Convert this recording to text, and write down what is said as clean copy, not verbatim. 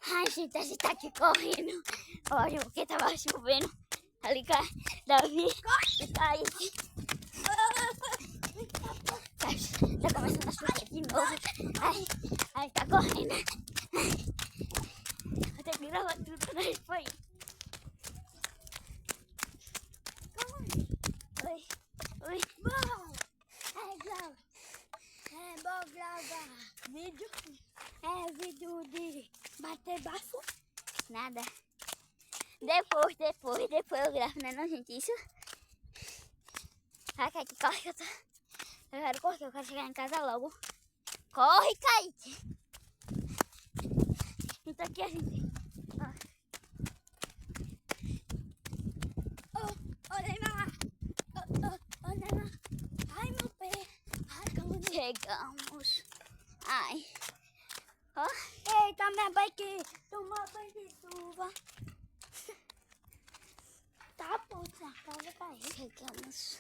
Ai, gente, a gente tá aqui correndo. Olha, porque tava chovendo. Ali, cara, Davi e Thaís. Tá começando a chover de novo. Ai, tá correndo. Vou ter que gravar tudo quando a gente foi. Oi. Bom, bom gravar vídeo. Vídeo de bater bafo. Nada. Depois eu gravo, né, não, gente? Isso. Vai, Kaique, corre que eu tô... Eu quero correr, eu quero chegar em casa logo. Corre, Kaique! Então aqui a gente... Neymar. Neymar. Ai, meu pé. Ai, calma. Chegamos. Ai. Ó. Eita, minha bike. Toma banho de chuva. Tá, pô, essa casa tá aí. Chegamos.